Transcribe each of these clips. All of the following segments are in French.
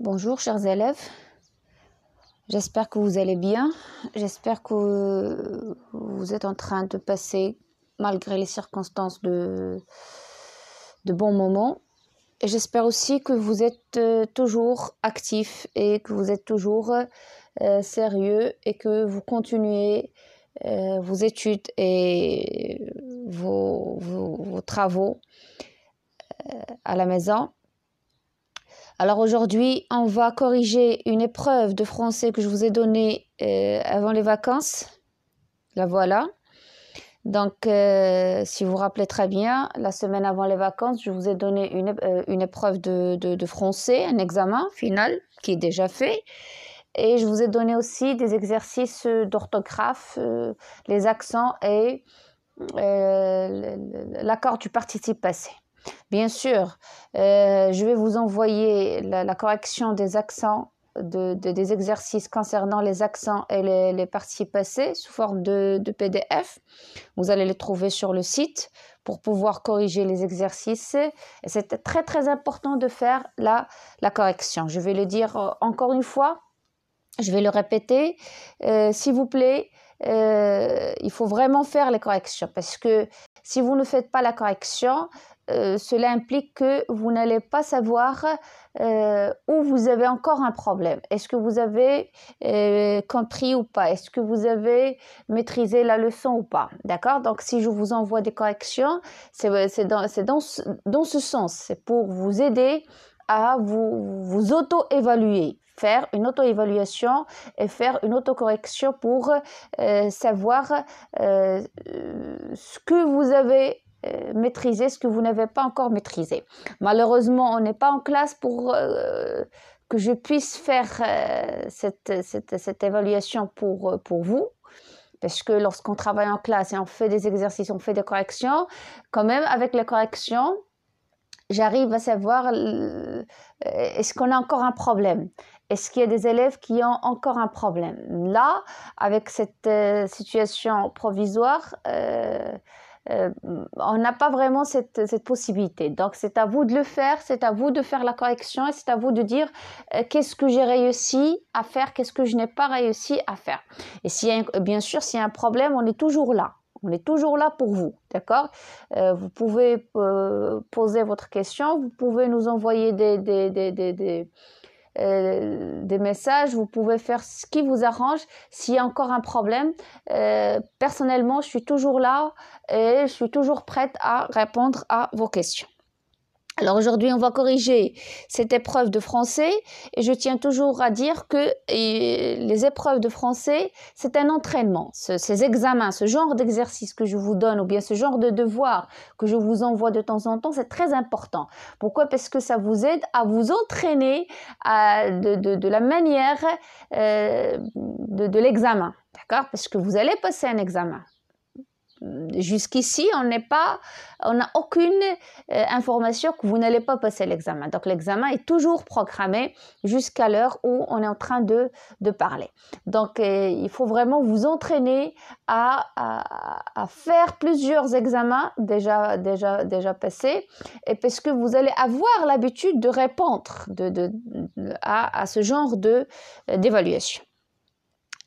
Bonjour chers élèves, j'espère que vous allez bien, j'espère que vous êtes en train de passer, malgré les circonstances, de bons moments. Et j'espère aussi que vous êtes toujours actifs et que vous êtes toujours sérieux et que vous continuez vos études et vos travaux à la maison. Alors aujourd'hui, on va corriger une épreuve de français que je vous ai donnée avant les vacances. La voilà. Donc, si vous vous rappelez très bien, la semaine avant les vacances, je vous ai donné une épreuve de français, un examen final qui est déjà fait. Et je vous ai donné aussi des exercices d'orthographe, les accents et l'accord du participe passé. Bien sûr, je vais vous envoyer la correction des accents, des exercices concernant les accents et les participes passés sous forme de PDF. Vous allez les trouver sur le site pour pouvoir corriger les exercices. C'est très très important de faire la correction. Je vais le dire encore une fois, je vais le répéter. S'il vous plaît, il faut vraiment faire les corrections parce que si vous ne faites pas la correction, cela implique que vous n'allez pas savoir où vous avez encore un problème. Est-ce que vous avez compris ou pas? Est-ce que vous avez maîtrisé la leçon ou pas? D'accord? Donc, si je vous envoie des corrections, c'est dans ce sens. C'est pour vous aider à vous auto-évaluer, faire une auto-évaluation et faire une autocorrection pour savoir ce que vous avez maîtriser ce que vous n'avez pas encore maîtrisé. Malheureusement, on n'est pas en classe pour que je puisse faire cette évaluation pour vous. Parce que lorsqu'on travaille en classe et on fait des exercices, on fait des corrections, quand même avec les corrections, j'arrive à savoir est-ce qu'on a encore un problème? Est-ce qu'il y a des élèves qui ont encore un problème? Là, avec cette situation provisoire, on n'a pas vraiment cette possibilité. Donc, c'est à vous de le faire, c'est à vous de faire la correction et c'est à vous de dire qu'est-ce que j'ai réussi à faire, qu'est-ce que je n'ai pas réussi à faire. Et bien sûr, s'il y a un problème, on est toujours là. On est toujours là pour vous, d'accord? Vous pouvez poser votre question, vous pouvez nous envoyer des messages, vous pouvez faire ce qui vous arrange. S'il y a encore un problème, personnellement, je suis toujours là et je suis toujours prête à répondre à vos questions. Alors aujourd'hui, on va corriger cette épreuve de français et je tiens toujours à dire que les épreuves de français, c'est un entraînement. Ces examens, ce genre d'exercice que je vous donne ou bien ce genre de devoir que je vous envoie de temps en temps, c'est très important. Pourquoi? Parce que ça vous aide à vous entraîner de la manière de l'examen, d'accord? Parce que vous allez passer un examen. Jusqu'ici, on n'a aucune information que vous n'allez pas passer l'examen. Donc, l'examen est toujours programmé jusqu'à l'heure où on est en train de parler. Donc, il faut vraiment vous entraîner à faire plusieurs examens déjà passés, et parce que vous allez avoir l'habitude de répondre à ce genre d'évaluation.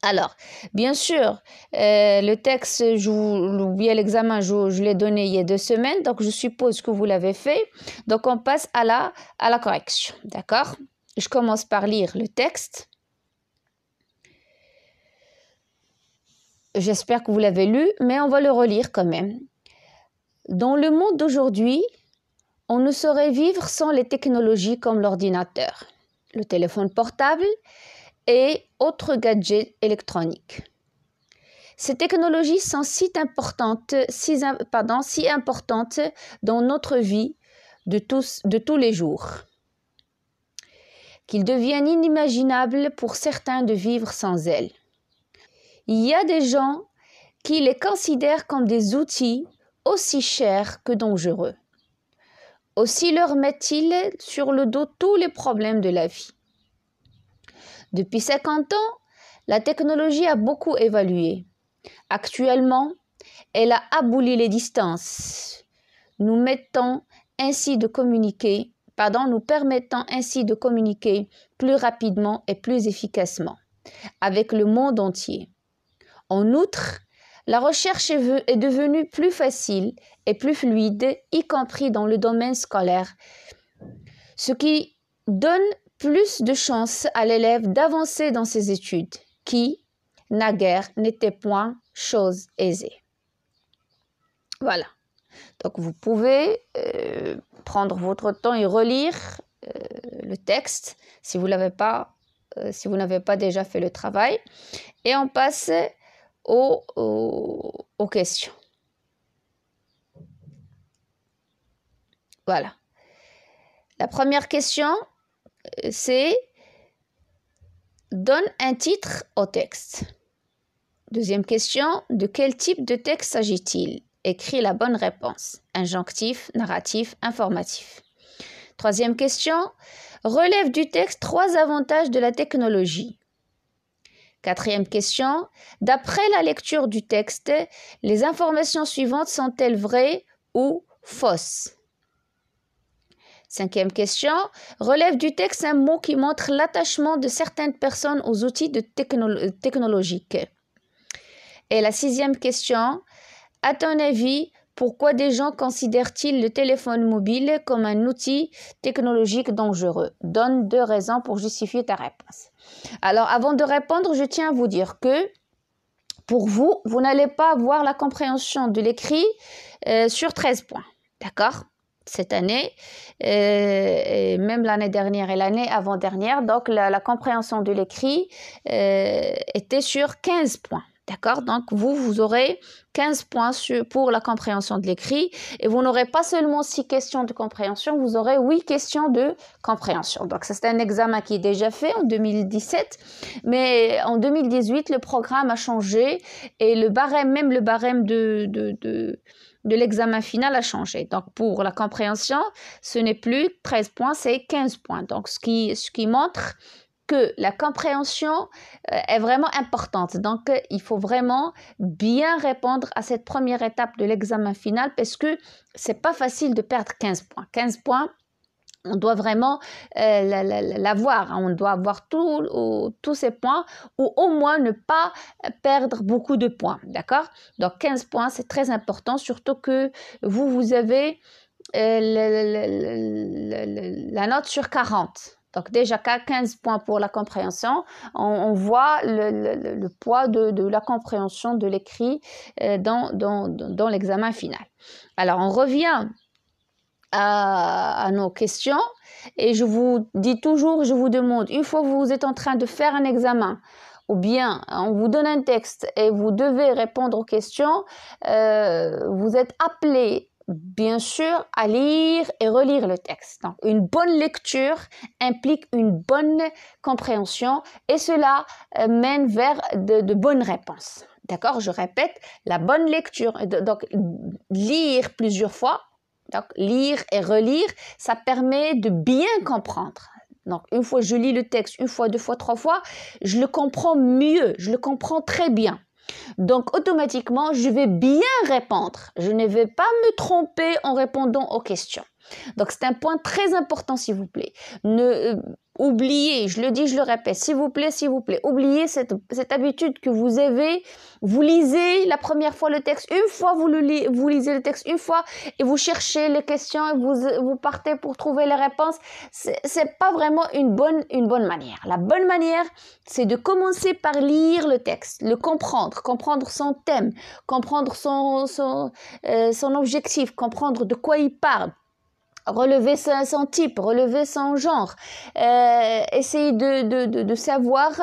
Alors, bien sûr, le texte, ou bien l'examen, je l'ai donné il y a 2 semaines, donc je suppose que vous l'avez fait. Donc, on passe à la correction, d'accord? Je commence par lire le texte. J'espère que vous l'avez lu, mais on va le relire quand même. Dans le monde d'aujourd'hui, on ne saurait vivre sans les technologies comme l'ordinateur, le téléphone portable et autres gadgets électroniques. Ces technologies sont si importantes dans notre vie de tous les jours qu'il devient inimaginable pour certains de vivre sans elles. Il y a des gens qui les considèrent comme des outils aussi chers que dangereux. Aussi leur mettent-ils sur le dos tous les problèmes de la vie. Depuis 50 ans, la technologie a beaucoup évolué. Actuellement, elle a aboli les distances, nous mettant ainsi de communiquer nous permettant ainsi de communiquer plus rapidement et plus efficacement avec le monde entier. En outre, la recherche est devenue plus facile et plus fluide, y compris dans le domaine scolaire, ce qui donne plus de chances à l'élève d'avancer dans ses études, qui, naguère, n'était point chose aisée. Voilà. Donc, vous pouvez prendre votre temps et relire le texte si vous n'avez pas déjà fait le travail. Et on passe aux questions. Voilà. La première question, c'est donne un titre au texte. Deuxième question, de quel type de texte s'agit-il? Écris la bonne réponse. Injonctif, narratif, informatif. Troisième question, relève du texte 3 avantages de la technologie. Quatrième question, d'après la lecture du texte, les informations suivantes sont-elles vraies ou fausses? Cinquième question, relève du texte un mot qui montre l'attachement de certaines personnes aux outils technologiques. Et la sixième question, à ton avis, pourquoi des gens considèrent-ils le téléphone mobile comme un outil technologique dangereux? Donne 2 raisons pour justifier ta réponse. Alors, avant de répondre, je tiens à vous dire que pour vous, vous n'allez pas avoir la compréhension de l'écrit sur 13 points. D'accord? Cette année, et même l'année dernière et l'année avant-dernière, donc la compréhension de l'écrit était sur 15 points. D'accord? Donc, vous aurez 15 points pour la compréhension de l'écrit et vous n'aurez pas seulement 6 questions de compréhension, vous aurez 8 questions de compréhension. Donc, c'est un examen qui est déjà fait en 2017, mais en 2018, le programme a changé et le barème de l'examen final a changé. Donc, pour la compréhension, ce n'est plus 13 points, c'est 15 points. Donc, ce qui montre que la compréhension est vraiment importante. Donc, il faut vraiment bien répondre à cette première étape de l'examen final parce que c'est pas facile de perdre 15 points. 15 points, on doit vraiment l'avoir. On doit avoir tous ces points ou au moins ne pas perdre beaucoup de points. D'accord? Donc, 15 points, c'est très important, surtout que vous avez la note sur 40. Donc déjà 15 points pour la compréhension, on voit le poids de la compréhension de l'écrit dans l'examen final. Alors on revient à nos questions et je vous dis toujours, je vous demande, une fois que vous êtes en train de faire un examen, ou bien on vous donne un texte et vous devez répondre aux questions, vous êtes appelé bien sûr à lire et relire le texte. Donc, une bonne lecture implique une bonne compréhension et cela mène vers de bonnes réponses. D'accord? Je répète, la bonne lecture, donc lire plusieurs fois, donc lire et relire, ça permet de bien comprendre. Donc, une fois je lis le texte, une fois, 2 fois, 3 fois, je le comprends mieux, je le comprends très bien. Donc, automatiquement, je vais bien répondre. Je ne vais pas me tromper en répondant aux questions. Donc, c'est un point très important, s'il vous plaît. Oubliez, je le dis, je le répète, s'il vous plaît, oubliez cette habitude que vous avez. Vous lisez la première fois le texte, une fois vous lisez le texte une fois et vous cherchez les questions et vous partez pour trouver les réponses. C'est pas vraiment une bonne manière. La bonne manière, c'est de commencer par lire le texte, le comprendre son thème, comprendre son objectif, comprendre de quoi il parle. Relever son type, relever son genre, essayer de savoir,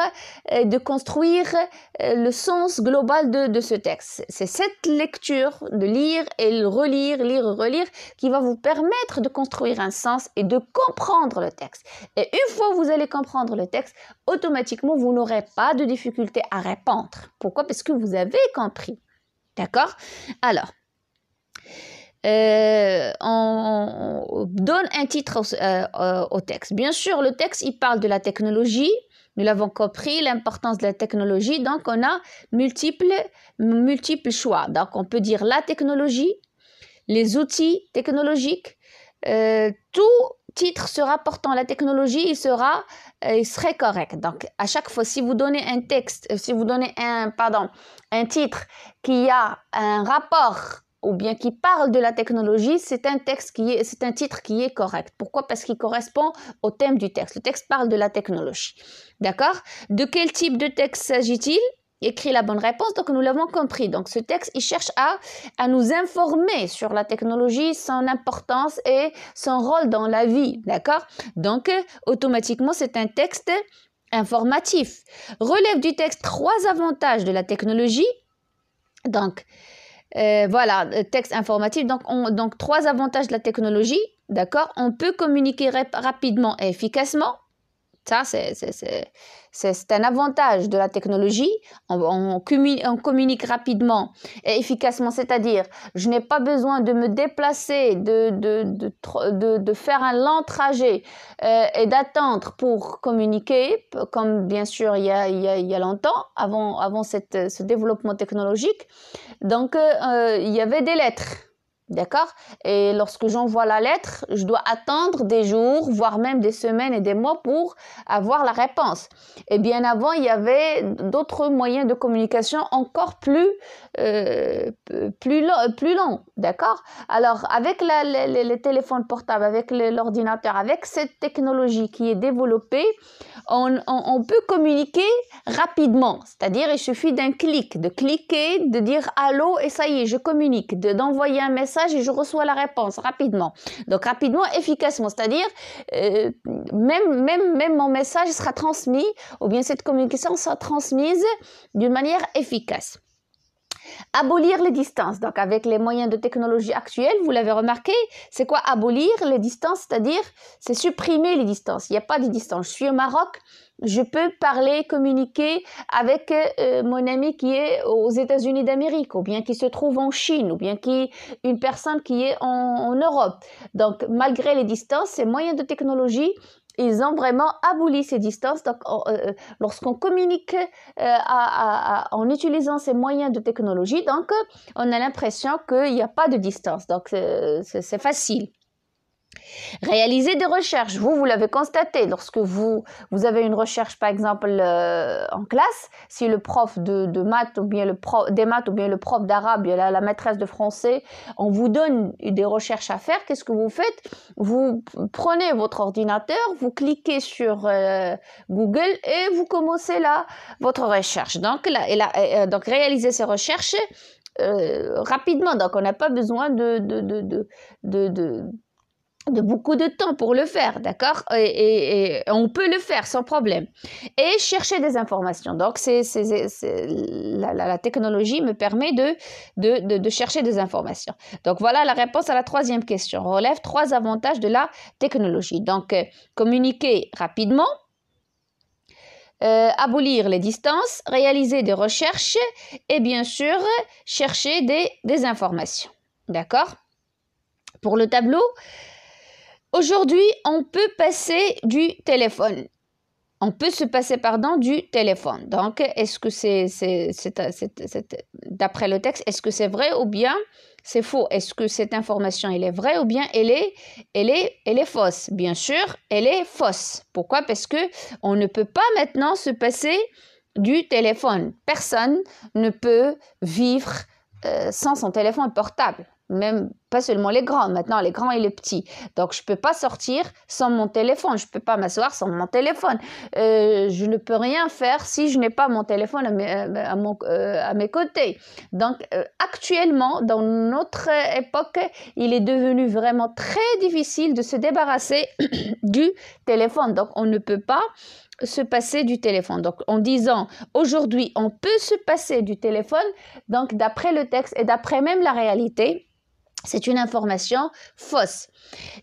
de construire le sens global de ce texte. C'est cette lecture de lire et relire qui va vous permettre de construire un sens et de comprendre le texte. Et une fois que vous allez comprendre le texte, automatiquement, vous n'aurez pas de difficulté à répondre. Pourquoi? Parce que vous avez compris. D'accord? Alors, on donne un titre au texte. Bien sûr, le texte, il parle de la technologie. Nous l'avons compris, l'importance de la technologie. Donc, on a multiples choix. Donc, on peut dire la technologie, les outils technologiques, tout titre sera portant la technologie, il serait correct. Donc, à chaque fois, si vous donnez un texte, si vous donnez un titre qui a un rapport ou bien qui parle de la technologie, c'est un titre qui est correct. Pourquoi? Parce qu'il correspond au thème du texte. Le texte parle de la technologie. D'accord? De quel type de texte s'agit-il? Écrit la bonne réponse, donc nous l'avons compris. Donc ce texte, il cherche à nous informer sur la technologie, son importance et son rôle dans la vie, d'accord? Donc automatiquement, c'est un texte informatif. Relève du texte 3 avantages de la technologie. Donc voilà, texte informatif. Donc 3 avantages de la technologie, d'accord? On peut communiquer rapidement et efficacement. Ça, c'est un avantage de la technologie. On communique rapidement et efficacement, c'est-à-dire, je n'ai pas besoin de me déplacer, de faire un long trajet et d'attendre pour communiquer, comme bien sûr il y a longtemps, avant ce développement technologique. Donc, il y avait des lettres. D'accord? Et lorsque j'envoie la lettre, je dois attendre des jours, voire même des semaines et des mois pour avoir la réponse. Et bien avant, il y avait d'autres moyens de communication encore plus longs. D'accord? Alors, avec les téléphones portables, avec l'ordinateur, avec cette technologie qui est développée, on peut communiquer rapidement. C'est-à-dire, il suffit d'un clic, de cliquer, de dire allô et ça y est, je communique, d'envoyer un message et je reçois la réponse rapidement. Donc rapidement, efficacement, c'est-à-dire même mon message sera transmis ou bien cette communication sera transmise d'une manière efficace. Abolir les distances. Donc avec les moyens de technologie actuels, vous l'avez remarqué, c'est quoi abolir les distances? C'est-à-dire, c'est supprimer les distances. Il n'y a pas de distance. Je suis au Maroc, je peux parler, communiquer avec mon ami qui est aux États-Unis d'Amérique, ou bien qui se trouve en Chine, ou bien une personne qui est en Europe. Donc, malgré les distances, ces moyens de technologie, ils ont vraiment aboli ces distances. Donc, lorsqu'on communique en utilisant ces moyens de technologie, donc, on a l'impression qu'il n'y a pas de distance. Donc, c'est facile. Réaliser des recherches. Vous l'avez constaté, lorsque vous avez une recherche, par exemple, en classe, si le prof de maths ou bien des maths ou bien le prof d'arabe, la maîtresse de français, on vous donne des recherches à faire, qu'est-ce que vous faites? Vous prenez votre ordinateur, vous cliquez sur Google et vous commencez là votre recherche. Donc, donc réaliser ces recherches rapidement. Donc, on n'a pas besoin de beaucoup de temps pour le faire, d'accord? Et on peut le faire sans problème. Et chercher des informations. Donc, la technologie me permet de chercher des informations. Donc, voilà la réponse à la 3e question. On relève 3 avantages de la technologie. Donc, communiquer rapidement, abolir les distances, réaliser des recherches et bien sûr, chercher des informations. D'accord? Pour le tableau, aujourd'hui, on peut passer du téléphone. On peut se passer, du téléphone. Donc, est-ce que d'après le texte, est-ce que c'est vrai ou bien c'est faux? Est-ce que cette information, elle est vraie ou bien elle est fausse? Bien sûr, elle est fausse. Pourquoi? Parce que on ne peut pas maintenant se passer du téléphone. Personne ne peut vivre sans son téléphone portable. Même pas seulement les grands, maintenant les grands et les petits. Donc, je ne peux pas sortir sans mon téléphone, je ne peux pas m'asseoir sans mon téléphone. Je ne peux rien faire si je n'ai pas mon téléphone à mes côtés. Donc, actuellement, dans notre époque, il est devenu vraiment très difficile de se débarrasser du téléphone. Donc, on ne peut pas se passer du téléphone. Donc, en disant aujourd'hui, on peut se passer du téléphone, donc d'après le texte et d'après même la réalité, c'est une information fausse.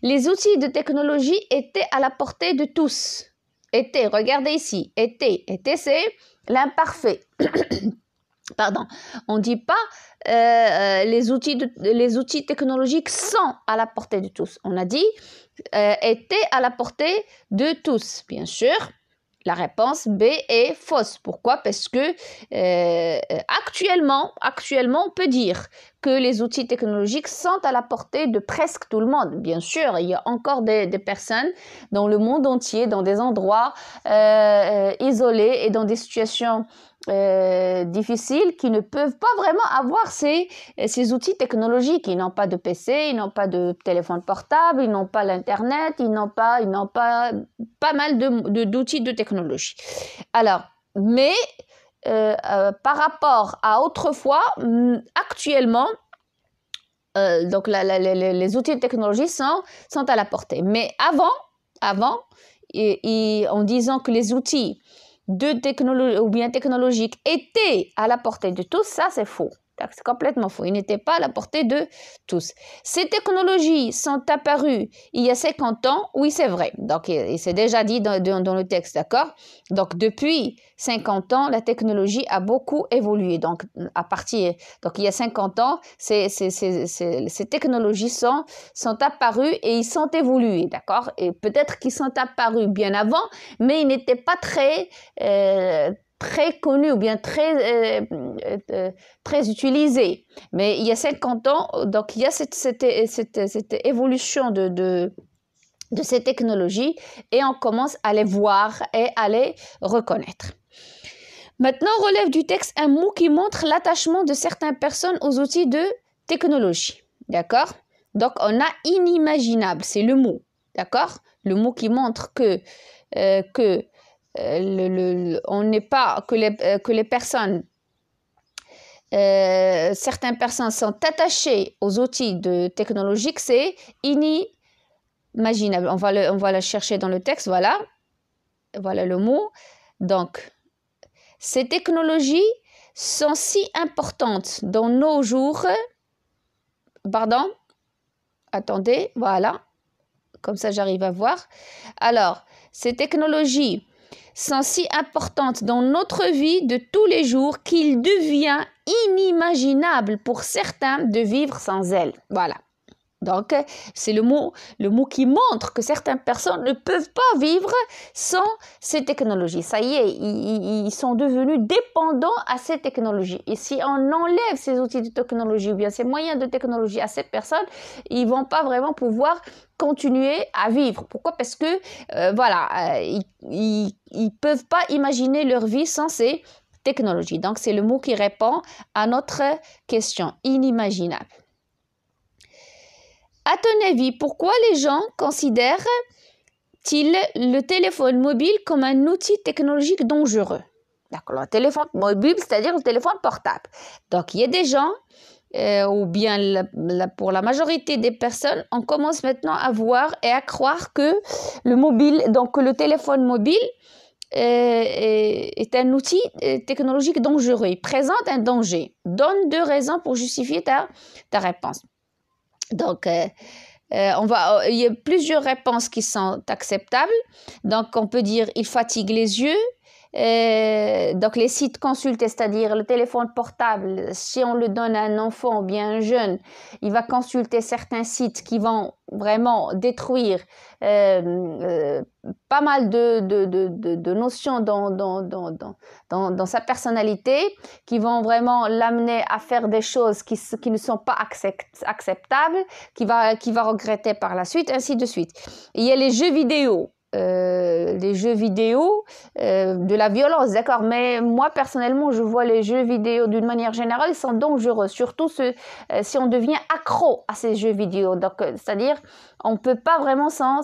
Les outils de technologie étaient à la portée de tous. Regardez ici, c'est l'imparfait. Pardon, on ne dit pas les outils technologiques sont à la portée de tous. On a dit étaient à la portée de tous. Bien sûr, La réponse B est fausse. Pourquoi? Parce que actuellement, on peut dire que les outils technologiques sont à la portée de presque tout le monde. Bien sûr, il y a encore des personnes dans le monde entier, dans des endroits isolés et dans des situations difficiles qui ne peuvent pas vraiment avoir ces outils technologiques. Ils n'ont pas de PC, ils n'ont pas de téléphone portable, ils n'ont pas l'internet, ils n'ont pas mal d'outils de technologie. Alors, mais par rapport à autrefois, actuellement, donc les outils de technologie sont à la portée. Mais avant, en disant que les outils de technologie ou bien technologiques étaient à la portée de tous, ça c'est faux. C'est complètement faux. Ils n'étaient pas à la portée de tous. Ces technologies sont apparues il y a 50 ans. Oui, c'est vrai. Donc, c'est déjà dit dans le texte, d'accord? Donc, depuis 50 ans, la technologie a beaucoup évolué. Donc, il y a 50 ans, ces technologies sont apparues et ils sont évolués, d'accord? Et peut-être qu'ils sont apparus bien avant, mais ils n'étaient pas très connu ou bien très utilisé. Mais il y a 50 ans, donc il y a cette évolution de ces technologies et on commence à les voir et à les reconnaître. Maintenant, on relève du texte un mot qui montre l'attachement de certaines personnes aux outils de technologie. D'accord? Donc, on a inimaginable, c'est le mot. D'accord? Le mot qui montre que on n'est pas que les personnes certaines personnes sont attachées aux outils technologiques, c'est inimaginable. On va le chercher dans le texte, voilà le mot. Donc, ces technologies sont si importantes dans nos jours. Pardon, attendez, voilà, comme ça j'arrive à voir. Alors, ces technologies sont si importantes dans notre vie de tous les jours qu'il devient inimaginable pour certains de vivre sans elles. Voilà. Donc, c'est le mot qui montre que certaines personnes ne peuvent pas vivre sans ces technologies. Ça y est, ils sont devenus dépendants à ces technologies. Et si on enlève ces outils de technologie ou bien ces moyens de technologie à ces personnes, ils vont pas vraiment pouvoir continuer à vivre. Pourquoi? Parce que, ils peuvent pas imaginer leur vie sans ces technologies. Donc, c'est le mot qui répond à notre question, inimaginable. À ton avis, pourquoi les gens considèrent-ils le téléphone mobile comme un outil technologique dangereux? D'accord, le téléphone mobile, c'est-à-dire le téléphone portable. Donc, il y a des gens, ou bien pour la majorité des personnes, on commence maintenant à voir et à croire que le téléphone mobile est un outil technologique dangereux. Il présente un danger. Donne 2 raisons pour justifier ta réponse. Donc, il y a plusieurs réponses qui sont acceptables. Donc, on peut dire il fatigue les yeux. Donc, les sites consultés, c'est-à-dire le téléphone portable, si on le donne à un enfant ou bien un jeune, il va consulter certains sites qui vont vraiment détruire pas mal de notions dans sa personnalité, qui vont vraiment l'amener à faire des choses qui ne sont pas acceptables, qui va regretter par la suite, ainsi de suite. Il y a les jeux vidéo. De la violence, d'accord, mais moi personnellement je vois les jeux vidéo d'une manière générale, ils sont dangereux, surtout si on devient accro à ces jeux vidéo. Donc c'est-à-dire on peut pas vraiment s'en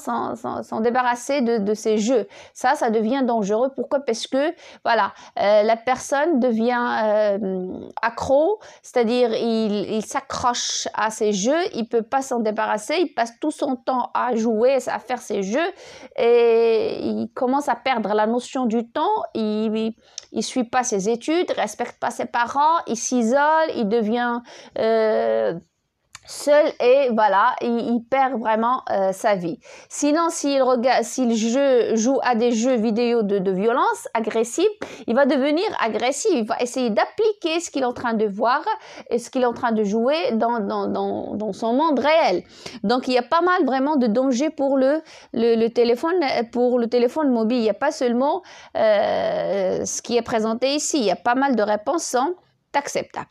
débarrasser de ces jeux. Ça devient dangereux. Pourquoi? Parce que voilà, la personne devient accro, c'est-à-dire il s'accroche à ces jeux, il peut pas s'en débarrasser, il passe tout son temps à jouer, à faire ces jeux et il commence à perdre la notion du temps, il suit pas ses études, respecte pas ses parents, il s'isole, il devient seul et voilà, il perd vraiment sa vie. Sinon, s'il joue à des jeux vidéo de violence agressive, il va devenir agressif, il va essayer d'appliquer ce qu'il est en train de voir et ce qu'il est en train de jouer dans son monde réel. Donc, il y a pas mal vraiment de dangers pour le téléphone mobile. Il n'y a pas seulement ce qui est présenté ici, il y a pas mal de réponses sont acceptables.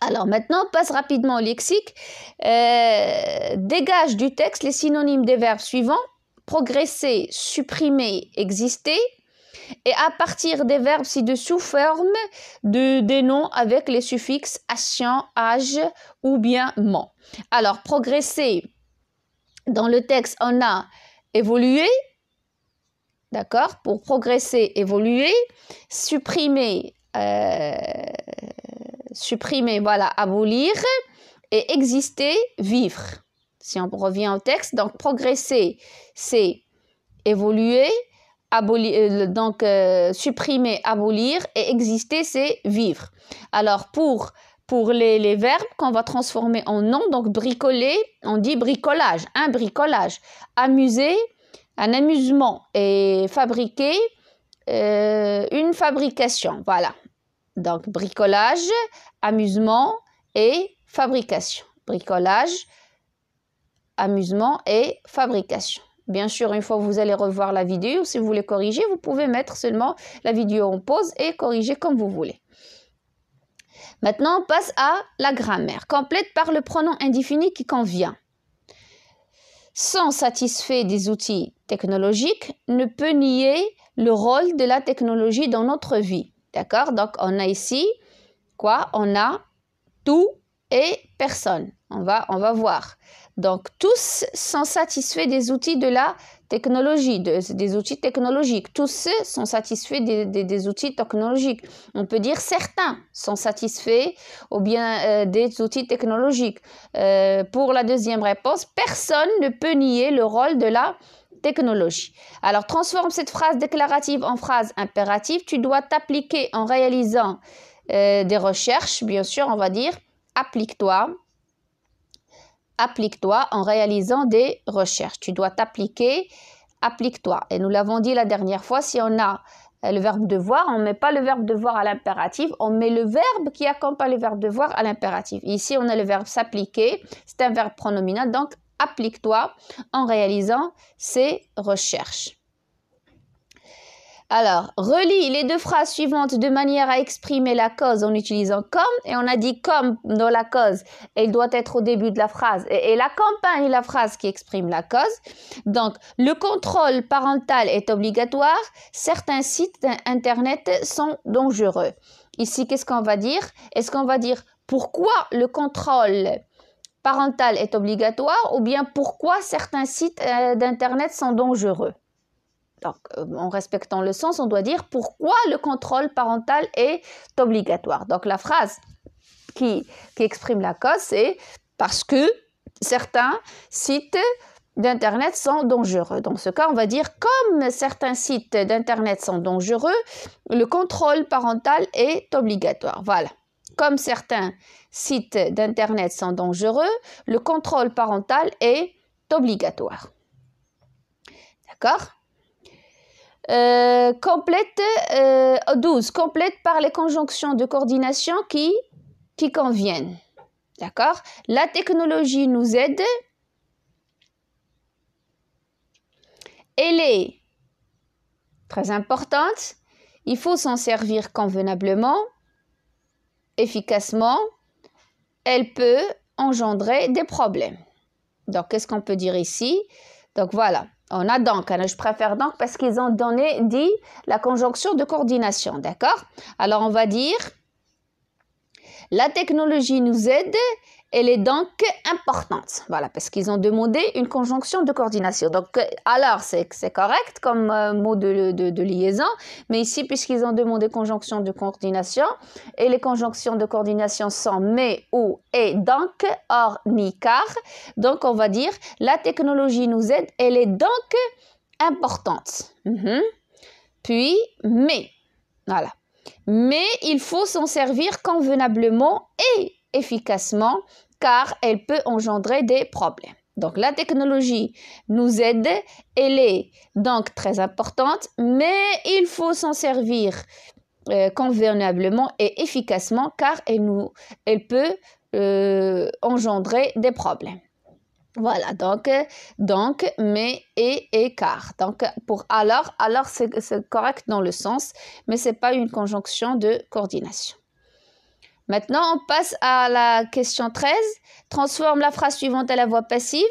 Alors maintenant, on passe rapidement au lexique. Dégage du texte les synonymes des verbes suivants. Progresser, supprimer, exister. Et à partir des verbes ci-dessous, forme des noms avec les suffixes ancien, âge ou bien ment. Alors, progresser, dans le texte, on a évolué. D'accord? Pour progresser, évoluer. Supprimer, voilà, abolir, et exister, vivre. Si on revient au texte, donc progresser, c'est évoluer, supprimer, abolir, et exister, c'est vivre. Alors, pour les verbes qu'on va transformer en nom, donc bricoler, on dit bricolage, un bricolage. Amuser, un amusement, et fabriquer, une fabrication, voilà. Donc, bricolage, amusement et fabrication. Bricolage, amusement et fabrication. Bien sûr, une fois que vous allez revoir la vidéo, si vous voulez corriger, vous pouvez mettre seulement la vidéo en pause et corriger comme vous voulez. Maintenant, on passe à la grammaire. Complète par le pronom indéfini qui convient. Sont satisfaits des outils technologiques ne peut nier le rôle de la technologie dans notre vie. D'accord? Donc, on a ici, quoi? On a tout et personne. On va voir. Donc, tous sont satisfaits des outils de la technologie, des outils technologiques. Tous sont satisfaits des outils technologiques. On peut dire certains sont satisfaits ou bien des outils technologiques. Pour la deuxième réponse, personne ne peut nier le rôle de la technologie. Alors, transforme cette phrase déclarative en phrase impérative. Tu dois t'appliquer en réalisant des recherches. Bien sûr, on va dire applique-toi en réalisant des recherches. Tu dois t'appliquer, applique-toi. Et nous l'avons dit la dernière fois, si on a le verbe devoir, on ne met pas le verbe devoir à l'impératif, on met le verbe qui accompagne le verbe devoir à l'impératif. Ici, on a le verbe s'appliquer, c'est un verbe pronominal, donc applique-toi en réalisant ces recherches. Alors, relis les deux phrases suivantes de manière à exprimer la cause en utilisant comme. Et on a dit comme dans la cause, elle doit être au début de la phrase. Et elle accompagne la phrase qui exprime la cause. Donc, le contrôle parental est obligatoire. Certains sites internet sont dangereux. Ici, qu'est-ce qu'on va dire? Est-ce qu'on va dire pourquoi le contrôle parental est obligatoire ou bien pourquoi certains sites d'internet sont dangereux? Donc, en respectant le sens, on doit dire pourquoi le contrôle parental est obligatoire. Donc, la phrase qui exprime la cause, c'est parce que certains sites d'Internet sont dangereux. Dans ce cas, on va dire comme certains sites d'Internet sont dangereux, le contrôle parental est obligatoire. Voilà. Comme certains sites d'Internet sont dangereux, le contrôle parental est obligatoire. D'accord ? Complète 12. Complète par les conjonctions de coordination qui conviennent. D'accord? La technologie nous aide. Elle est très importante. Il faut s'en servir convenablement, efficacement. Elle peut engendrer des problèmes. Donc, qu'est-ce qu'on peut dire ici? Donc, voilà. On a donc, je préfère donc parce qu'ils ont dit la conjonction de coordination, d'accord? Alors, on va dire, la technologie nous aide, elle est donc importante. Voilà, parce qu'ils ont demandé une conjonction de coordination. Donc, alors, c'est correct comme mot de liaison, mais ici, puisqu'ils ont demandé conjonction de coordination, et les conjonctions de coordination sont mais, ou, et, donc, or, ni, car. Donc, on va dire, la technologie nous aide, elle est donc importante. Puis, mais, voilà. Mais il faut s'en servir convenablement et efficacement car elle peut engendrer des problèmes. Donc, la technologie nous aide, elle est donc très importante, mais il faut s'en servir convenablement et efficacement car elle peut engendrer des problèmes. Voilà, donc, mais et car. Donc, pour alors c'est correct dans le sens, mais ce n'est pas une conjonction de coordination. Maintenant, on passe à la question 13. Transforme la phrase suivante à la voix passive.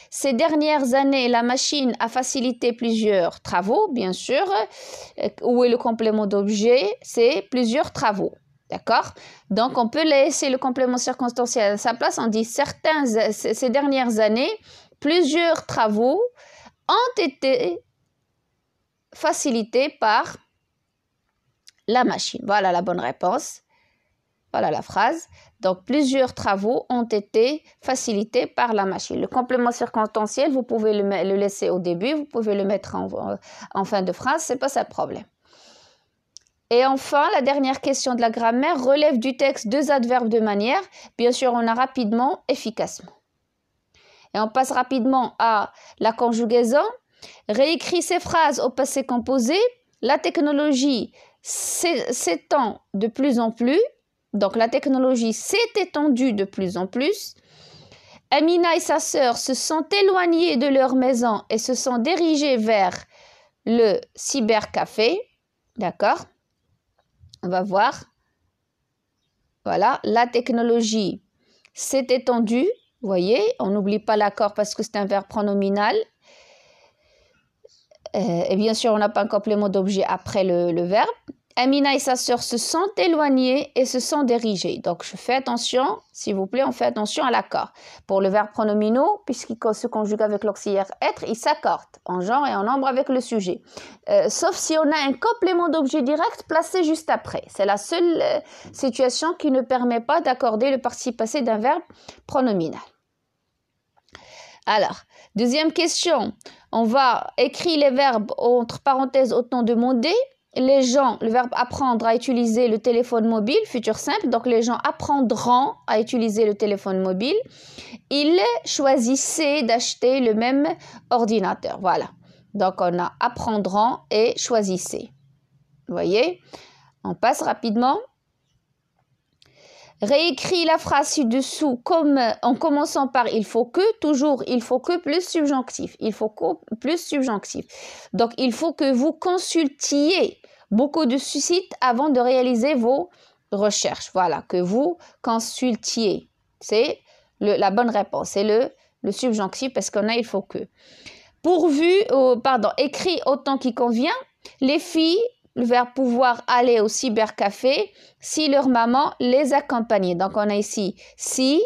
Ces dernières années, la machine a facilité plusieurs travaux, bien sûr. Où est le complément d'objet? C'est plusieurs travaux. D'accord? Donc, on peut laisser le complément circonstanciel à sa place. On dit ces dernières années, plusieurs travaux ont été facilités par la machine. Voilà la bonne réponse. Voilà la phrase. Donc, plusieurs travaux ont été facilités par la machine. Le complément circonstanciel, vous pouvez le laisser au début, vous pouvez le mettre en fin de phrase, ce n'est pas ça le problème. Et enfin, la dernière question de la grammaire relève du texte deux adverbes de manière. Bien sûr, on a rapidement, efficacement. Et on passe rapidement à la conjugaison. Réécrit ces phrases au passé composé. La technologie s'étend de plus en plus. Donc, la technologie s'est étendue de plus en plus. Amina et sa sœur se sont éloignées de leur maison et se sont dirigées vers le cybercafé. D'accord? On va voir. Voilà, la technologie s'est étendue. Vous voyez, on n'oublie pas l'accord parce que c'est un verbe pronominal. Et bien sûr, on n'a pas un complément d'objet après le verbe. Amina et sa sœur se sont éloignées et se sont dirigées. Donc, je fais attention, s'il vous plaît, on fait attention à l'accord. Pour le verbe pronominaux, puisqu'il se conjugue avec l'auxiliaire être, il s'accorde en genre et en nombre avec le sujet. Sauf si on a un complément d'objet direct placé juste après. C'est la seule situation qui ne permet pas d'accorder le participe passé d'un verbe pronominal. Alors, deuxième question. On va écrire les verbes entre parenthèses au temps demandé. Les gens, le verbe apprendre à utiliser le téléphone mobile, futur simple, donc les gens apprendront à utiliser le téléphone mobile. Ils choisissaient d'acheter le même ordinateur. Voilà. Donc on a apprendront et choisissaient. Vous voyez? On passe rapidement. Réécris la phrase ci-dessous comme en commençant par il faut que, toujours il faut que plus subjonctif. Il faut que plus subjonctif. Donc il faut que vous consultiez beaucoup de sites avant de réaliser vos recherches. Voilà, que vous consultiez. C'est la bonne réponse. C'est le subjonctif parce qu'on a il faut que. Écrit autant qui convient. Les filles, le verbe pouvoir aller au cybercafé si leur maman les accompagnait. Donc, on a ici si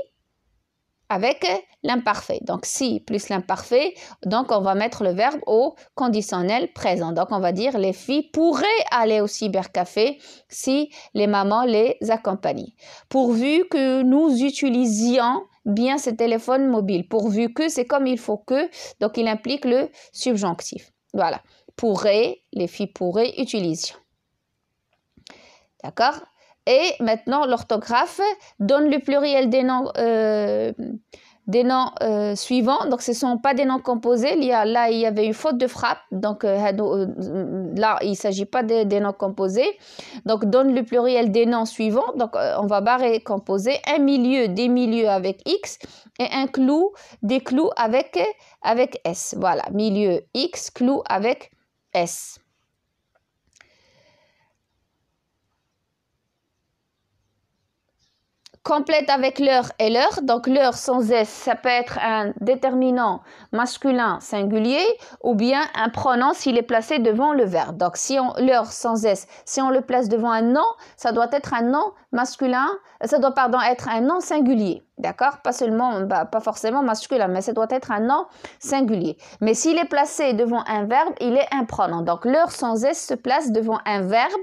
avec l'imparfait. Donc, si plus l'imparfait. Donc, on va mettre le verbe au conditionnel présent. Donc, on va dire les filles pourraient aller au cybercafé si les mamans les accompagnaient. Pourvu que nous utilisions bien ce téléphone mobile. Pourvu que, c'est comme il faut que. Donc, il implique le subjonctif. Voilà. Pourraient, les filles pourraient utiliser. D'accord? Et maintenant, l'orthographe donne le pluriel des noms suivants. Donc, ce ne sont pas des noms composés. Là, il y avait une faute de frappe. Donc, là, il ne s'agit pas des noms composés. Donc, donne le pluriel des noms suivants. Donc, on va barrer composé. Un milieu, des milieux avec X. Et un clou, des clous avec S. Voilà, milieu X, clou avec S. Complète avec l'heure et l'heure. Donc, l'heure sans S, ça peut être un déterminant masculin singulier ou bien un pronom s'il est placé devant le verbe. Donc, l'heure sans S, si on le place devant un nom, ça doit être un nom masculin, ça doit, être un nom singulier. D'accord? Pas forcément masculin, mais ça doit être un nom singulier. Mais s'il est placé devant un verbe, il est un pronom. Donc, l'heure sans S se place devant un verbe.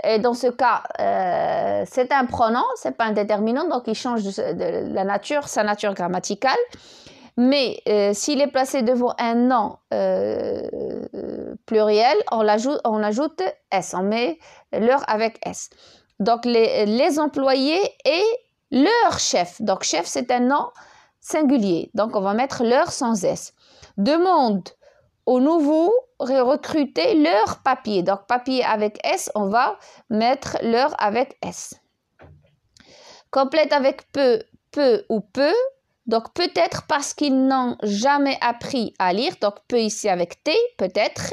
Et dans ce cas, c'est un pronom, c'est pas un déterminant, donc il change sa nature grammaticale. Mais s'il est placé devant un nom pluriel, on ajoute S, on met l'heure avec S. Donc les employés et Leur chef, donc chef c'est un nom singulier, donc on va mettre leur sans S. Demande aux nouveaux recrutés leur papier, donc papier avec S, on va mettre leur avec S. Complète avec peu, peu ou peu, donc peut-être parce qu'ils n'ont jamais appris à lire, donc peu ici avec T, peut-être.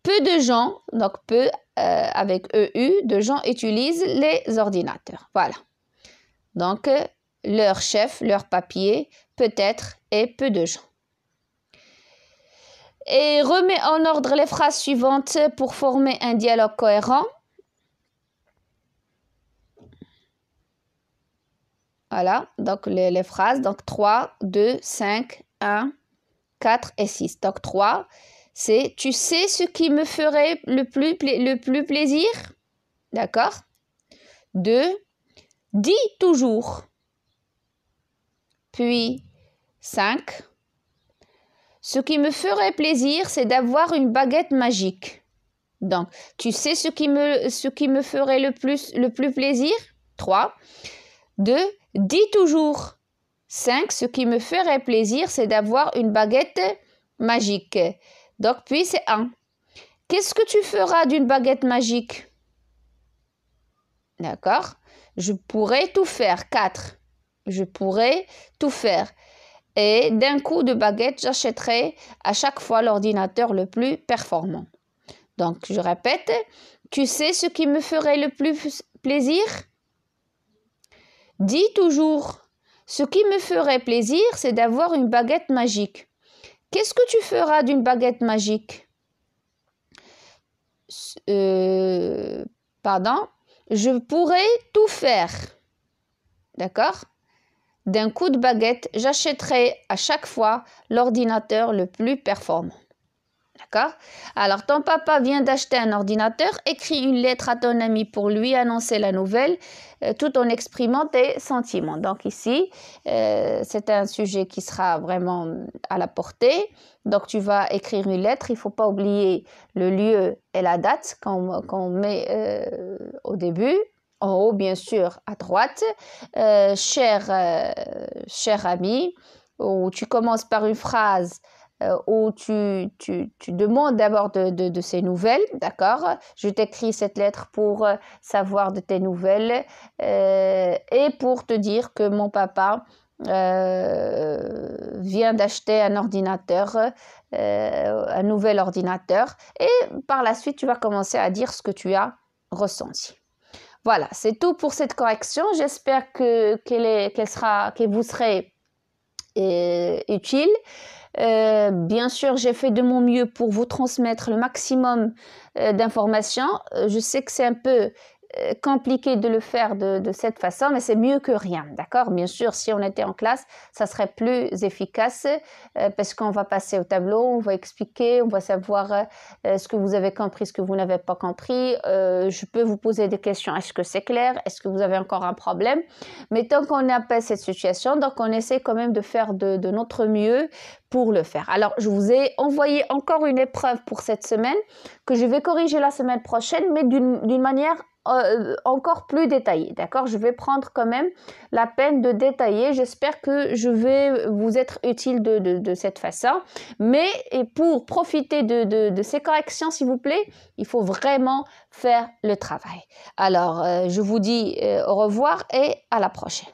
Peu de gens, donc peu avec EU, de gens utilisent les ordinateurs. Voilà. Donc, leur chef, leur papier, peut-être et peu de gens. Et remets en ordre les phrases suivantes pour former un dialogue cohérent. Voilà, donc les phrases, donc 3, 2, 5, 1, 4 et 6. Donc 3, c'est « Tu sais ce qui me ferait le plus plaisir ?» D'accord. 2, « Dis toujours ». Puis 5, « Ce qui me ferait plaisir, c'est d'avoir une baguette magique. » Donc, tu sais ce qui me ferait le plus plaisir? 3, 2, « Dis toujours ». 5, « Ce qui me ferait plaisir, c'est d'avoir une baguette magique. » Donc, puis c'est 1. « Qu'est-ce que tu feras d'une baguette magique? » D'accord. Je pourrais tout faire. 4. Je pourrais tout faire. Et d'un coup de baguette, j'achèterai à chaque fois l'ordinateur le plus performant. Donc, je répète. Tu sais ce qui me ferait le plus plaisir? Dis toujours. Ce qui me ferait plaisir, c'est d'avoir une baguette magique. Qu'est-ce que tu feras d'une baguette magique? Pardon. Je pourrais tout faire. D'accord? D'un coup de baguette, j'achèterai à chaque fois l'ordinateur le plus performant. D'accord? Alors, ton papa vient d'acheter un ordinateur, écris une lettre à ton ami pour lui annoncer la nouvelle, tout en exprimant tes sentiments. Donc ici, c'est un sujet qui sera vraiment à la portée. Donc, tu vas écrire une lettre. Il ne faut pas oublier le lieu et la date qu'on met au début. En haut, bien sûr, à droite. Cher ami, où tu commences par une phrase où tu demandes d'abord de ces nouvelles, d'accord? Je t'écris cette lettre pour savoir de tes nouvelles et pour te dire que mon papa vient d'acheter un ordinateur, un nouvel ordinateur, et par la suite, tu vas commencer à dire ce que tu as ressenti. Voilà, c'est tout pour cette correction. J'espère qu'elle vous serait utile. Bien sûr, j'ai fait de mon mieux pour vous transmettre le maximum d'informations. Je sais que c'est un peu compliqué de le faire de cette façon, mais c'est mieux que rien, d'accord? Bien sûr, si on était en classe, ça serait plus efficace parce qu'on va passer au tableau, on va expliquer, on va savoir ce que vous avez compris, ce que vous n'avez pas compris. Je peux vous poser des questions. Est-ce que c'est clair? Est-ce que vous avez encore un problème? Mais tant qu'on n'a pas cette situation, donc on essaie quand même de faire de notre mieux pour le faire. Alors, je vous ai envoyé encore une épreuve pour cette semaine que je vais corriger la semaine prochaine, mais d'une manière encore plus détaillée, d'accord? Je vais prendre quand même la peine de détailler. J'espère que je vais vous être utile de cette façon. Mais pour profiter de ces corrections, s'il vous plaît, il faut vraiment faire le travail. Alors, je vous dis au revoir et à la prochaine.